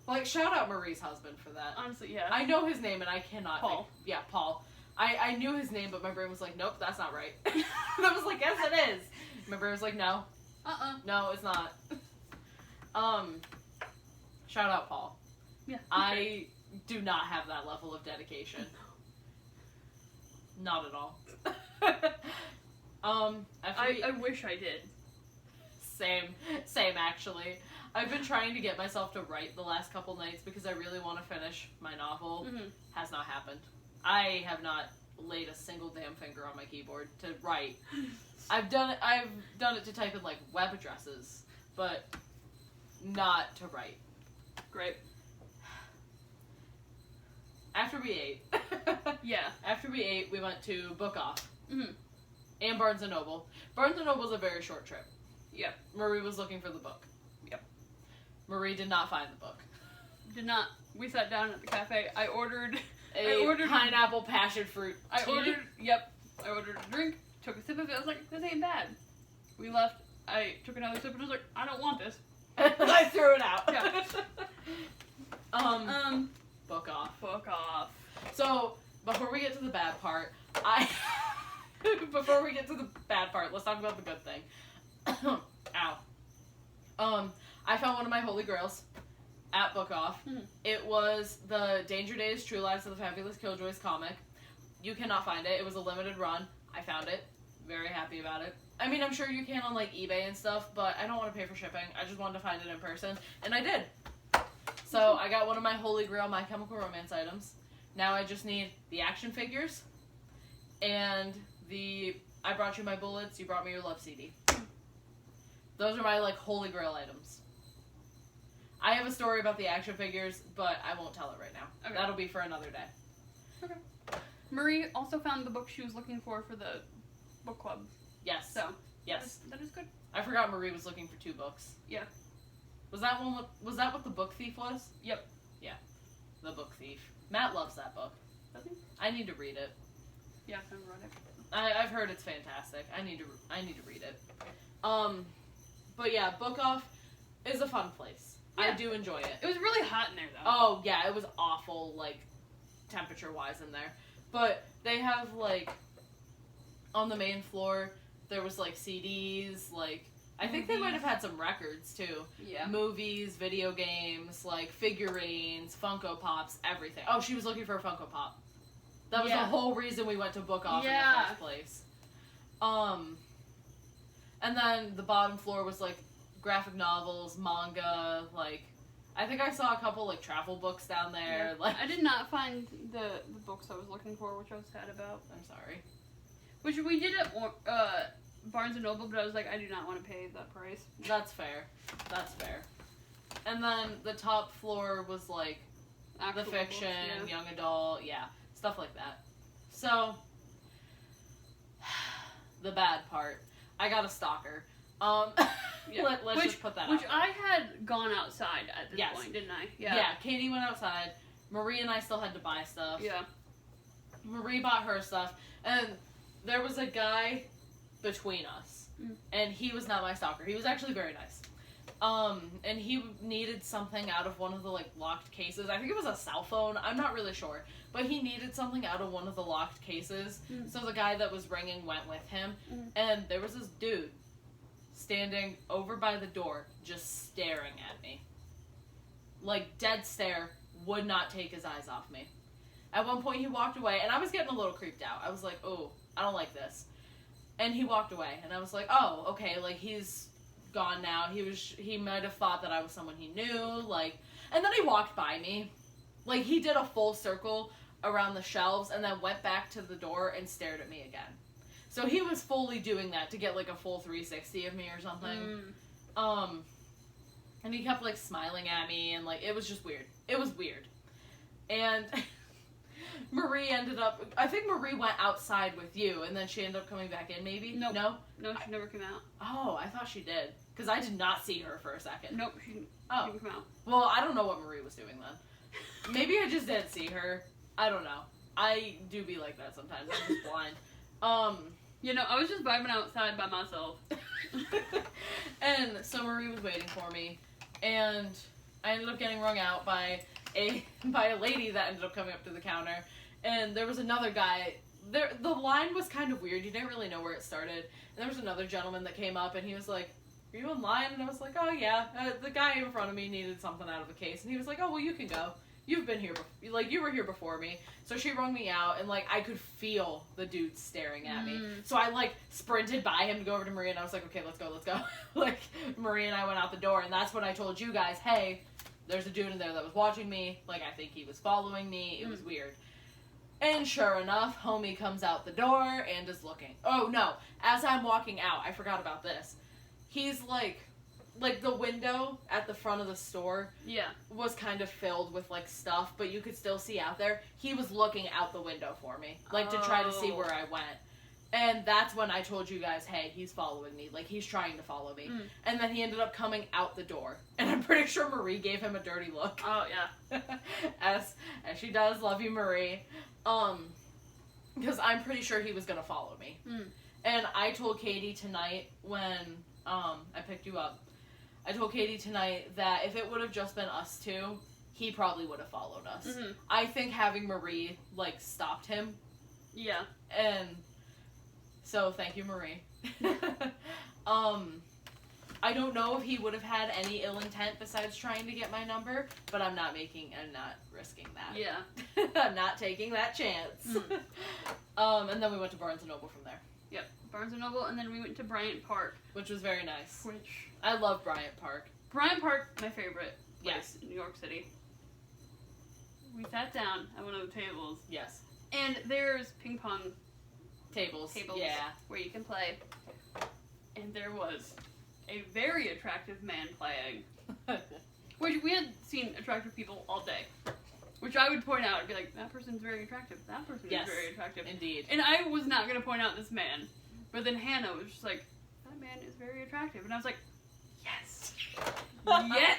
Like, shout out Marie's husband for that. Honestly, yeah. I know his name, and I cannot Paul. think. Yeah, Paul. I knew his name, but my brain was like, nope, that's not right. And I was like, yes, it is. My brain was like, no. No, it's not. Shout out Paul. Yeah. I do not have that level of dedication. Not at all. I wish I did. Same actually. I've been trying to get myself to write the last couple nights because I really want to finish my novel. Mm-hmm. Has not happened. I have not laid a single damn finger on my keyboard to write. I've done it to type in like web addresses, but not to write. Great. After we ate. Yeah. After we ate, we went to Book Off. Mm-hmm. And Barnes & Noble. Barnes & Noble's a very short trip. Yep. Marie was looking for the book. Yep. Marie did not find the book. Did not. We sat down at the cafe. I ordered pineapple passion fruit tea. I ordered a drink, took a sip of it. I was like, this ain't bad. We left. I took another sip and I was like, I don't want this. I threw it out. Yeah. Book Off. Book Off. So, before we get to the bad part, let's talk about the good thing. Ow. I found one of my holy grails at Book Off. Mm-hmm. It was the Danger Days True Lives of the Fabulous Killjoys comic. You cannot find it. It was a limited run. I found it. Very happy about it. I mean, I'm sure you can on like eBay and stuff, but I don't want to pay for shipping. I just wanted to find it in person, and I did. So I got one of my holy grail My Chemical Romance items. Now I just need the action figures and I brought you my bullets, you brought me your love CD. Those are my like holy grail items. I have a story about the action figures, but I won't tell it right now. Okay. That'll be for another day. Okay. Marie also found the book she was looking for the book club. Yes. So yes, that is good. I forgot Marie was looking for 2 books. Yeah. Was that what the book thief was? Yep. Yeah. The book thief. Matt loves that book. Does he? I need to read it. Yeah, I've never read it. I've heard it's fantastic. I need to read it. But yeah, Book Off is a fun place. Yeah. I do enjoy it. It was really hot in there though. Oh yeah, it was awful, like temperature wise in there. But they have like on the main floor there was like CDs, like I think they might have had some records too. Yeah. Movies, video games, like figurines, Funko Pops, everything. Oh, she was looking for a Funko Pop. That was the whole reason we went to Book Off in the first place. And then the bottom floor was like graphic novels, manga, like I think I saw a couple like travel books down there. Yeah. Like I did not find the books I was looking for, which I was sad about. I'm sorry. Which we did at Barnes & Noble, but I was like, I do not want to pay that price. That's fair. That's fair. And then the top floor was like actual the fiction, books, young adult, stuff like that. So, the bad part. I got a stalker. Let's just put that out. Which I had gone outside at this point, didn't I? Yeah, Katie went outside. Marie and I still had to buy stuff. Yeah. Marie bought her stuff. And there was a guy between us. And he was not my stalker. He was actually very nice. And he needed something out of one of the like locked cases. I think it was a cell phone. I'm not really sure. But he needed something out of one of the locked cases. So the guy that was ringing went with him. And there was this dude standing over by the door just staring at me. Like dead stare, would not take his eyes off me. At one point he walked away and I was getting a little creeped out. I was like, oh, I don't like this. And he walked away and I was like, oh, okay, like he's gone now. He might have thought that I was someone he knew, like, and then he walked by me. Like he did a full circle around the shelves and then went back to the door and stared at me again. So he was fully doing that to get like a full 360 of me or something. And he kept like smiling at me and like it was just weird. It was weird. And Marie ended up, I think Marie went outside with you and then she ended up coming back in maybe? Nope. No? No, she never came out. Oh, I thought she did. Because I did not see her for a second. Nope, she didn't come out. Well, I don't know what Marie was doing then. Maybe I just didn't see her. I don't know. I do be like that sometimes. I'm just blind. You know, I was just vibing outside by myself. And so Marie was waiting for me, and I ended up getting rung out by a lady that ended up coming up to the counter, and there was another guy. The line was kind of weird. You didn't really know where it started. And there was another gentleman that came up, and he was like, "Are you in line?" And I was like, "Oh yeah." The guy in front of me needed something out of a case, and he was like, "Oh well, you can go. You've been here, like you were here before me." So she rung me out, and like I could feel the dude staring at me. So I like sprinted by him to go over to Marie, and I was like, "Okay, let's go." Like Marie and I went out the door, and that's when I told you guys, "Hey, there's a dude in there that was watching me. Like I think he was following me. It was weird." And sure enough, homie comes out the door and is looking. Oh no! As I'm walking out, I forgot about this. He's like the window at the front of the store was kind of filled with like stuff, but you could still see out there. He was looking out the window for me, like to try to see where I went. And that's when I told you guys, hey, he's following me. Like, he's trying to follow me. And then he ended up coming out the door. And I'm pretty sure Marie gave him a dirty look. Oh, yeah. as she does. Love you, Marie. Because I'm pretty sure he was going to follow me. And I told Katie tonight when I picked you up, I told Katie tonight that if it would have just been us two, he probably would have followed us. I think having Marie, like, stopped him. Yeah. And so, thank you, Marie. I don't know if he would have had any ill intent besides trying to get my number, but I'm not risking that. Yeah. I'm not taking that chance. And then we went to Barnes & Noble from there. Yep, Barnes & Noble, and then we went to Bryant Park. Which was very nice. Which... I love Bryant Park. Bryant Park, my favorite place in New York City. We sat down at one of the tables. Yes. And there's ping pong tables. Yeah. Where you can play. And there was a very attractive man playing. Which we had seen attractive people all day. Which I would point out and be like, that person's very attractive. That person is very attractive. Indeed. And I was not going to point out this man. But then Hannah was just like, that man is very attractive. And I was like, yes. Yes.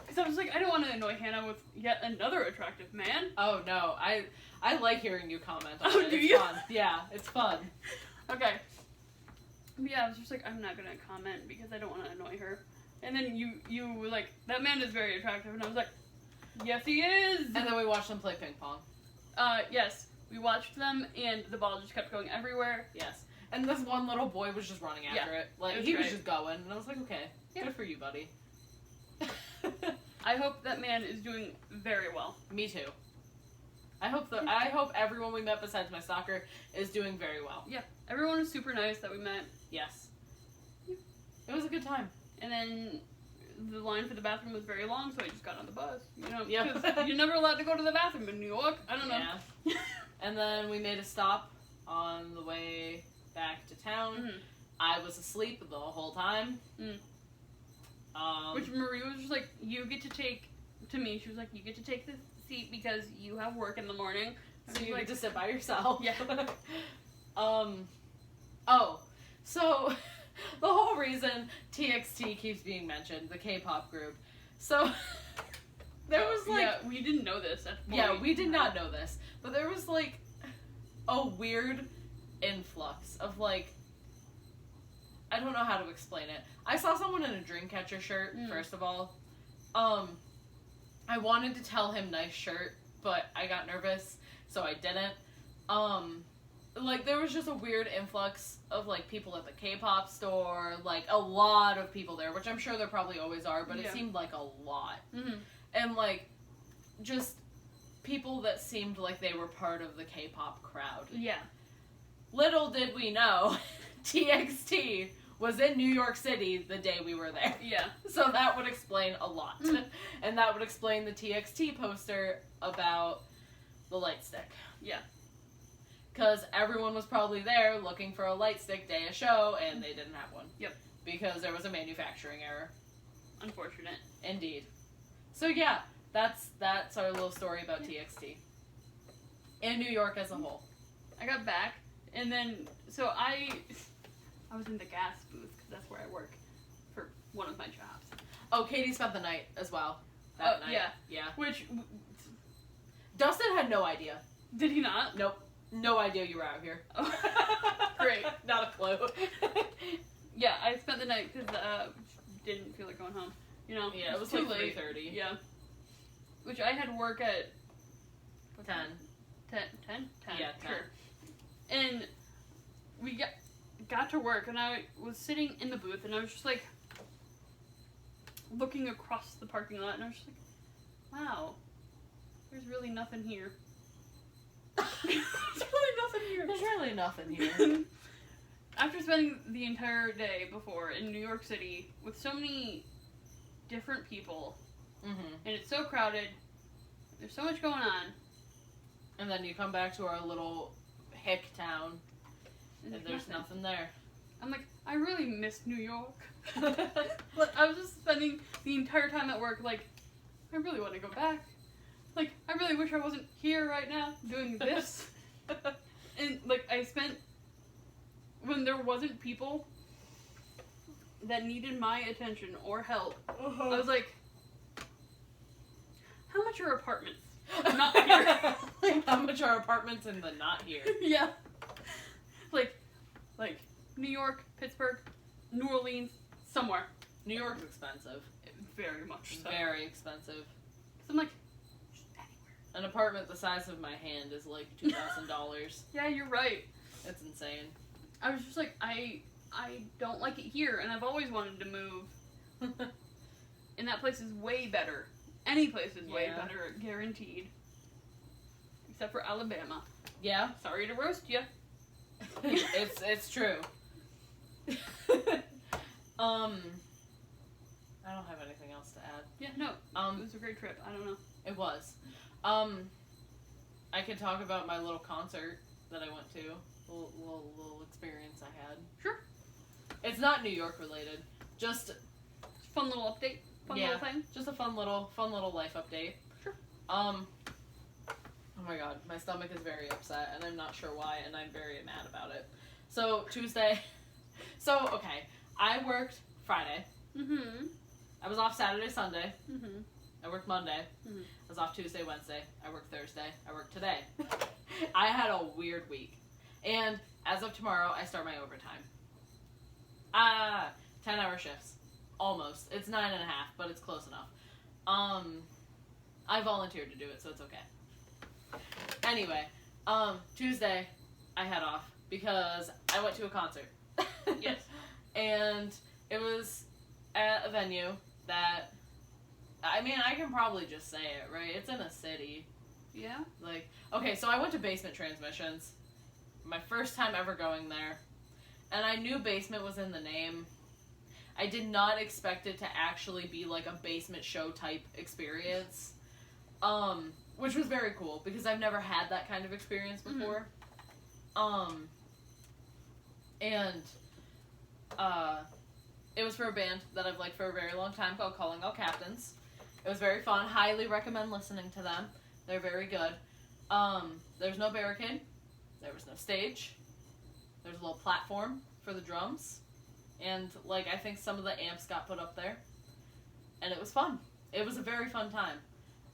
Because I was like, I don't want to annoy Hannah with yet another attractive man. Oh, no. I like hearing you comment on it. Do it's you? fun. Yeah, it's fun. Okay. But yeah, I was just like, I'm not going to comment because I don't want to annoy her. And then you were like, that man is very attractive. And I was like, yes, he is. And then we watched them play ping pong. Yes. We watched them, and the ball just kept going everywhere. Yes. And this one little boy was just running after it. Like, he was just going. And I was like, okay, good for you, buddy. I hope that man is doing very well. Me too. I hope everyone we met besides my stalker is doing very well. Yeah. Everyone was super nice that we met. Yes. It was a good time. And then the line for the bathroom was very long, so I just got on the bus. You know, Yep. because you're never allowed to go to the bathroom in New York. I don't know. Yeah. And then we made a stop on the way back to town. I was asleep the whole time. Which Marie was just like, you get to take, to me, she was like, you get to take the seat because you have work in the morning. So you get to sit by yourself. Yeah. So the whole reason TXT keeps being mentioned, the K-pop group. So there was like... Yeah, we didn't know this at the point. Yeah, we did not know this. But there was like a weird influx of like... I don't know how to explain it. I saw someone in a Dreamcatcher shirt, first of all. I wanted to tell him nice shirt, but I got nervous, so I didn't. Like, there was just a weird influx of, like, people at the K-pop store, like, a lot of people there, which I'm sure there probably always are, but it seemed like a lot. And, like, just people that seemed like they were part of the K-pop crowd. Yeah. Little did we know, TXT was in New York City the day we were there. Yeah. So that would explain a lot. And that would explain the TXT poster about the light stick. Yeah. Because everyone was probably there looking for a light stick day of show, and they didn't have one. Yep. Because there was a manufacturing error. Unfortunate. Indeed. So yeah, that's our little story about TXT. And New York as a whole. I got back, and then, so I was in the gas booth, because that's where I work for one of my jobs. Oh, Katie spent the night as well. That night. Yeah. Yeah. Which, Dustin had no idea. Did he not? Nope. No idea you were out here. Oh. Great. Not a clue. Yeah, I spent the night because didn't feel like going home. You know? Yeah, it was too like late. 3:30. Yeah. Which I had work at 10. 10? Yeah, 10. Sure. And we got to work, and I was sitting in the booth, and I was just like looking across the parking lot, and I was just like, wow, there's really nothing here. There's really nothing here. There's really nothing here. After spending the entire day before in New York City with so many different people, Mm-hmm. and it's so crowded, there's so much going on. And then you come back to our little hick town, and there's nothing there. I'm like, I really miss New York. But I was just spending the entire time at work like, I really want to go back. Like, I really wish I wasn't here right now doing this. And, like, I spent, when there wasn't people that needed my attention or help, I was like, how much are apartments? Not here. Like, how much are apartments in the not here? Yeah. Like New York, Pittsburgh, New Orleans, somewhere. New York's expensive. Very much so. Very expensive. So I'm like, just anywhere. An apartment the size of my hand is like $2,000. Yeah, you're right. It's insane. I was just like, I don't like it here, and I've always wanted to move. And that place is way better. Any place is way better, guaranteed. Except for Alabama. Yeah. Sorry to roast you. It's true. I don't have anything else to add. Yeah, no. It was a great trip. I don't know. It was. I could talk about my little concert that I went to. Little experience I had. Sure. It's not New York related. Just fun little update. Fun little thing. Just a fun little life update. Sure. Oh my god, my stomach is very upset, and I'm not sure why, and I'm very mad about it. So, Tuesday. So, okay. I worked Friday. Mm-hmm. I was off Saturday, Sunday. Mm-hmm. I worked Monday. Mm-hmm. I was off Tuesday, Wednesday. I worked Thursday. I worked today. I had a weird week. And as of tomorrow, I start my overtime. 10-hour shifts. Almost. It's 9.5, but it's close enough. I volunteered to do it, so it's okay. Anyway, Tuesday, I had off because I went to a concert. Yes. And it was at a venue that, I mean, I can probably just say it, right? It's in a city. Yeah? Like, okay, so I went to Basement Transmissions. My first time ever going there. And I knew basement was in the name. I did not expect it to actually be like a basement show type experience. Which was very cool because I've never had that kind of experience before. Mm-hmm. It was for a band that I've liked for a very long time called Calling All Captains. It was very fun. Highly recommend listening to them. They're very good. There's no barricade. There was no stage. There's a little platform for the drums. And, like, I think some of the amps got put up there. And it was fun. It was a very fun time.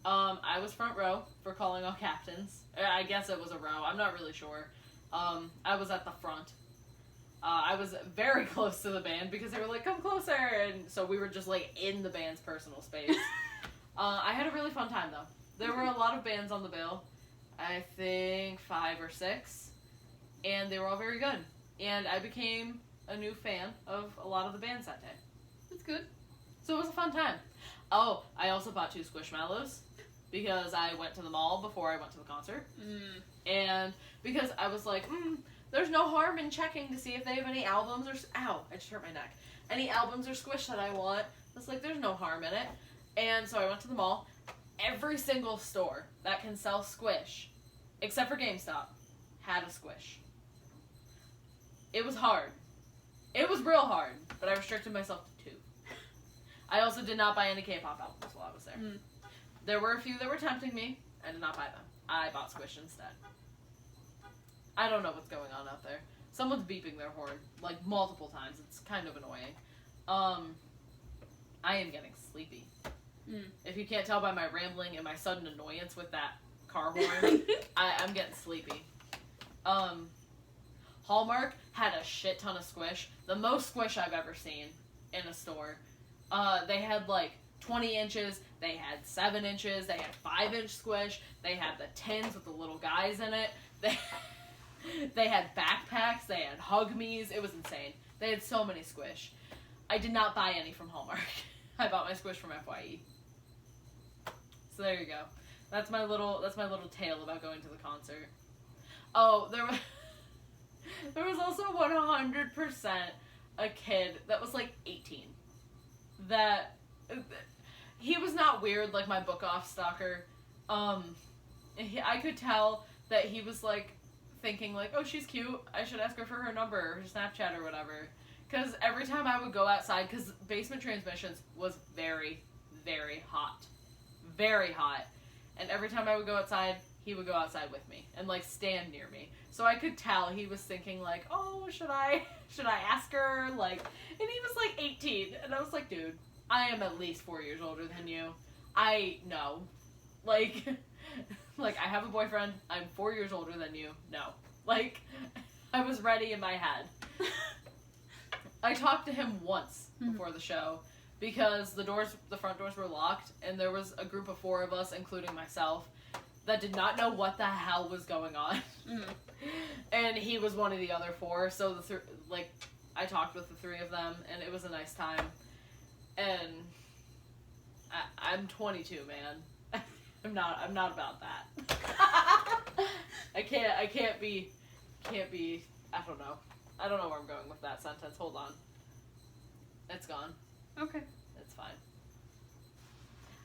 I was front row for Calling All Captains. I guess it was a row. I'm not really sure. I was at the front. I was very close to the band because they were like, come closer. And so we were just, like, in the band's personal space. I had a really fun time, though. There were a lot of bands on the bill. I think 5 or 6. And they were all very good. And I became a new fan of a lot of the bands that day. That's good. So it was a fun time. Oh, I also bought 2 Squishmallows because I went to the mall before I went to the concert. And because I was like, there's no harm in checking to see if they have any albums or... Ow, I just hurt my neck. Any albums or Squish that I want. It's like, there's no harm in it. And so I went to the mall. Every single store that can sell Squish, except for GameStop, had a Squish. It was hard. It was real hard, but I restricted myself to 2. I also did not buy any K-pop albums while I was there. There were a few that were tempting me. I did not buy them. I bought Squish instead. I don't know what's going on out there. Someone's beeping their horn, like, multiple times. It's kind of annoying. I am getting sleepy. If you can't tell by my rambling and my sudden annoyance with that car horn, I'm getting sleepy. Hallmark had a shit ton of squish. The most squish I've ever seen in a store. They had like 20 inches, they had 7 inches, they had 5-inch squish, they had the tins with the little guys in it, they had backpacks, they had hug-me's, it was insane. They had so many squish. I did not buy any from Hallmark. I bought my squish from FYE. So there you go. That's my little tale about going to the concert. Oh, there was also 100% a kid that was like 18. That he was not weird like my book off stalker. I could tell that he was like thinking like, oh, she's cute, I should ask her for her number or her Snapchat or whatever. Because every time I would go outside, because Basement Transmissions was very, very hot. Very hot. And every time I would go outside, he would go outside with me and like stand near me. So I could tell he was thinking like, oh, should I ask her? Like, and he was like 18. And I was like, dude, I am at least 4 years older than you. I know. Like, I have a boyfriend. I'm 4 years older than you. No. Like, I was ready in my head. I talked to him once before the show because the front doors were locked and there was a group of 4 of us, including myself, that did not know what the hell was going on. And he was one of the other 4, so I talked with the 3 of them and it was a nice time. And I'm 22, man. I'm not about that. I can't be, I don't know. I don't know where I'm going with that sentence. Hold on. It's gone. Okay. It's fine.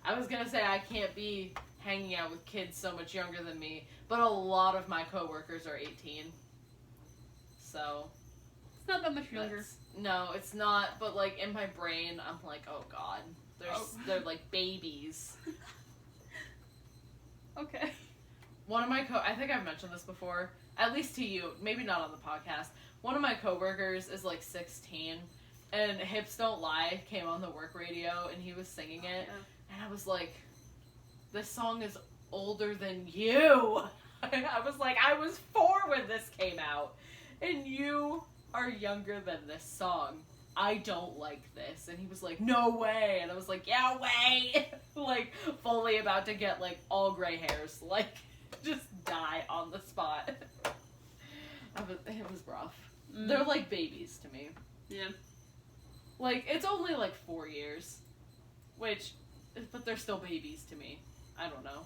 I was gonna say I can't be hanging out with kids so much younger than me, but a lot of my coworkers are 18. So. It's not that much younger. No, it's not, but like in my brain, I'm like, oh god. They're like babies. Okay. One of my I think I've mentioned this before, at least to you, maybe not on the podcast. One of my coworkers is like 16, and Hips Don't Lie came on the work radio, and he was singing it, and I was like, this song is older than you. I was like, I was 4 when this came out, and you are younger than this song. I don't like this. And he was like, no way. And I was like, yeah, way. Like, fully about to get like all gray hairs, like just die on the spot. It was rough. They're like babies to me. Yeah. Like, it's only like 4 years. But they're still babies to me. I don't know.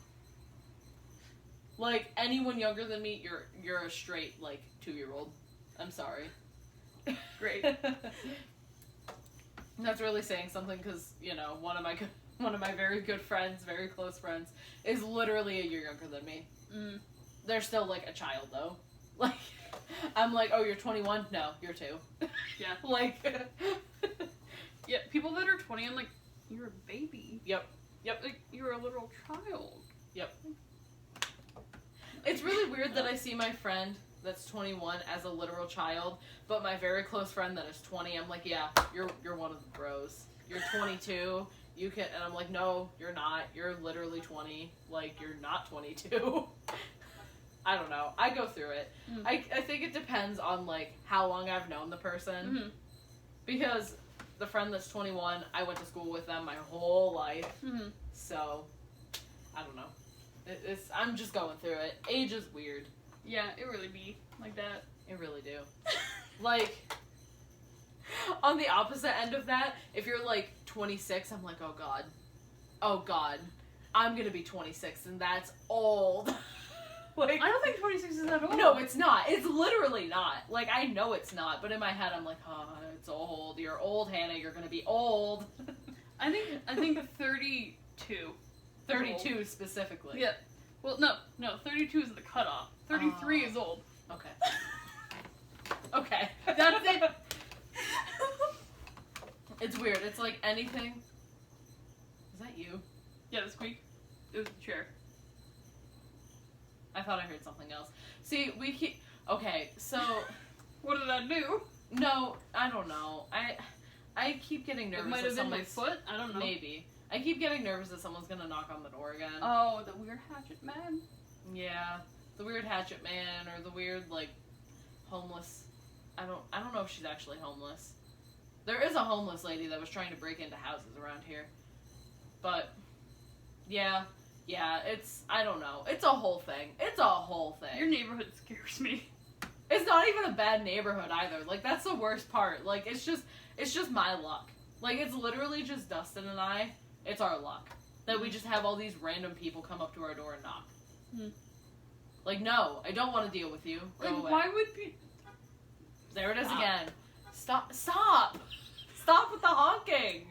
Like, anyone younger than me, you're a straight, like, 2-year-old. I'm sorry. Great. That's really saying something because, you know, one of my very good friends, very close friends, is literally a year younger than me. They're still, like, a child, though. Like, I'm like, oh, you're 21? No, you're 2. Yeah. Like, yeah, people that are 20, I'm like, you're a baby. Yep. Like, you're a little child. Yep. It's really weird that I see my friend that's 21 as a literal child, but my very close friend that is 20, I'm like, yeah, you're one of the bros. You're 22. You can, and I'm like, no, you're not. You're literally 20. Like, you're not 22. I don't know. I go through it. I think it depends on, like, how long I've known the person. Because the friend that's 21, I went to school with them my whole life. So, I don't know. I'm just going through it. Age is weird. Yeah, it really be like that. It really do. Like, on the opposite end of that, if you're, like, 26, I'm like, oh, God. Oh, God. I'm gonna be 26, and that's old. Like, I don't think 26 is that old. No, it's not. It's literally not. Like, I know it's not, but in my head, I'm like, oh, it's old. You're old, Hannah. You're gonna be old. I think 32. 32 specifically. Yeah. Well, no, 32 is the cutoff. 33 is old. Okay. Okay. That's it. It's weird. It's like anything. Is that you? Yeah, the squeak. It was the chair. I thought I heard something else. See, we keep... Okay, so... What did I do? No, I don't know. I keep getting nervous. It might have been my foot. I don't know. Maybe. I keep getting nervous that someone's gonna knock on the door again. Oh, the weird hatchet man. Yeah, the weird hatchet man or the weird like homeless. I don't know if she's actually homeless. There is a homeless lady that was trying to break into houses around here, but yeah, it's I don't know. It's a whole thing. It's a whole thing. Your neighborhood scares me. It's not even a bad neighborhood either. Like that's the worst part. Like it's just my luck. Like it's literally just Dustin and I. It's our luck that we just have all these random people come up to our door and knock. Hmm. Like no, I don't want to deal with you. Go Like away. why would people? There it is Stop. again. Stop with the honking.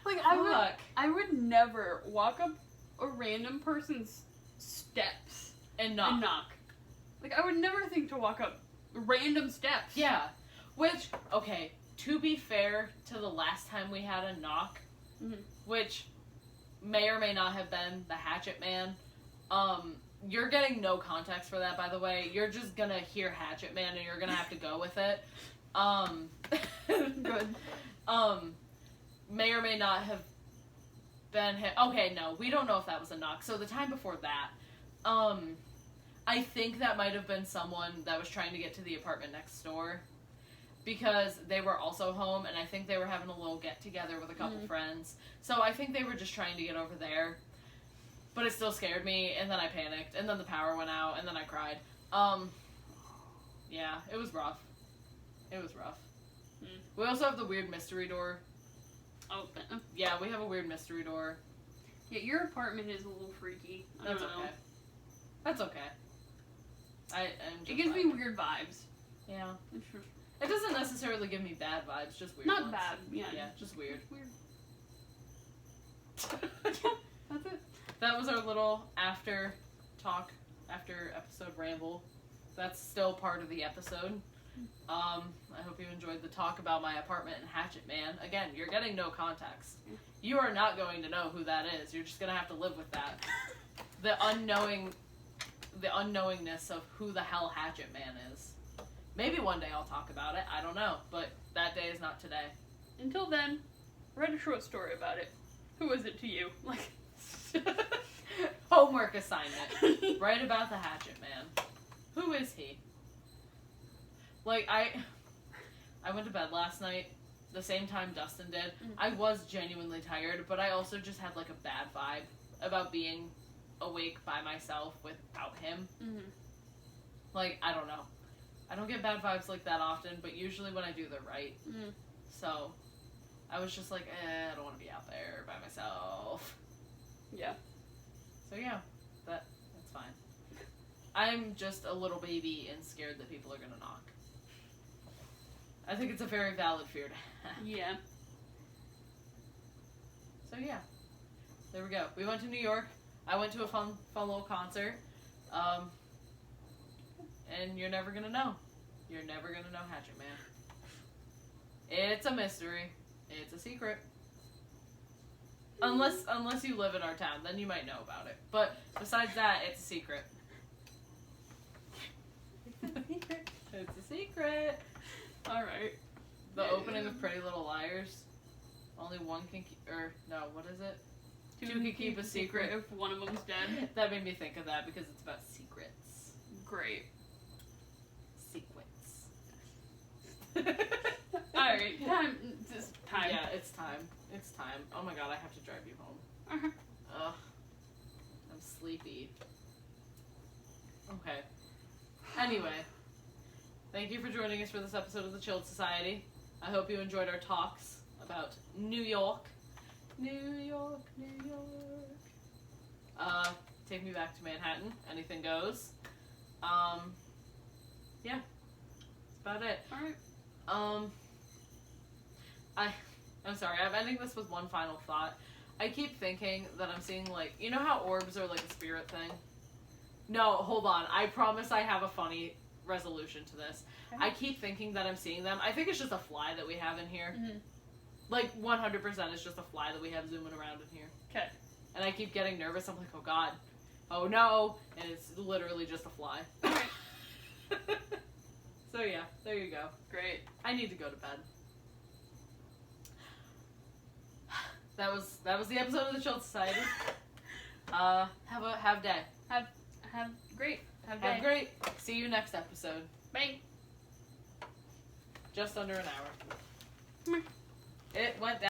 Like Fuck. I would never walk up a random person's steps And knock. and knock. Like I would never think to walk up random steps. Yeah. Which, okay, to be fair to the last time we had a knock, Mhm. which may or may not have been the Hatchet Man, you're getting no context for that, by the way. You're just gonna hear Hatchet Man and you're gonna have to go with it. Good. May or may not have been hit. Okay, no, we don't know if that was a knock. So the time before that, I think that might have been someone that was trying to get to the apartment next door because they were also home and I think they were having a little get together with a couple friends. So I think they were just trying to get over there. But it still scared me and then I panicked and then the power went out and then I cried. Yeah, it was rough. It was rough. We also have the weird mystery door. Oh, Yeah, we have a weird mystery door. yeah, your apartment is a little freaky. I That's don't know. okay. That's okay. I'm just It gives me fine. weird vibes. Yeah. It's just It doesn't necessarily give me bad vibes, just weird not ones. bad. Yeah. Yeah, just weird. Weird. That's it. That was our little after talk, after episode ramble. That's still part of the episode. I hope you enjoyed the talk about my apartment and Hatchet Man. Again, you're getting no context. You are not going to know who that is. You're just gonna have to live with that. The unknowingness of who the hell Hatchet Man is. Maybe one day I'll talk about it. I don't know, but that day is not today. Until then, write a short story about it. Who is it to you? Like, Homework assignment. Write about the Hatchet Man. Who is he? Like, I went to bed last night the same time Dustin did. I was genuinely tired, but I also just had like a bad vibe about being awake by myself without him. Mhm. Like, I don't know. I don't get bad vibes like that often, but usually when I do, they're right. Mhm. So, I was just like, I don't want to be out there by myself. Yeah. So yeah, that's fine. I'm just a little baby and scared that people are gonna knock. I think it's a very valid fear to have. Yeah. So yeah, there we go. We went to New York. I went to a fun little concert. And you're never gonna know. You're never gonna know Hatchet Man. It's a mystery. It's a secret. Unless you live in our town, then you might know about it. But besides that, it's a secret. It's a secret. It's a secret. Alright. The Yeah. opening of Pretty Little Liars. Only one can keep, or no, what is it? Two can keep a secret. if one of them's dead. That made me think of that because it's about secrets. Great. Sequence. Alright, just time. Yeah, it's time. It's time. Oh my god, I have to drive you home. Uh-huh. Ugh. I'm sleepy. Okay. Anyway, thank you for joining us for this episode of the Chilled Society. I hope you enjoyed our talks about New York. New York, New York. Take me back to Manhattan. Anything goes. Yeah. That's about it. Alright. I'm sorry, I'm ending this with one final thought. I keep thinking that I'm seeing, like, you know how orbs are like a spirit thing? No, hold on. I promise I have a funny resolution to this. Okay. I keep thinking that I'm seeing them. I think it's just a fly that we have in here. Mhm. Like, 100% it's just a fly that we have zooming around in here. Okay. And I keep getting nervous. I'm like, oh god. Oh no. And it's literally just a fly. Alright. So yeah, there you go. Great. I need to go to bed. That was the episode of the Chilled Society. Have a day. Have Great. Have a day. Have great. See you next episode. Bye. Just under an hour. Come here. It went down.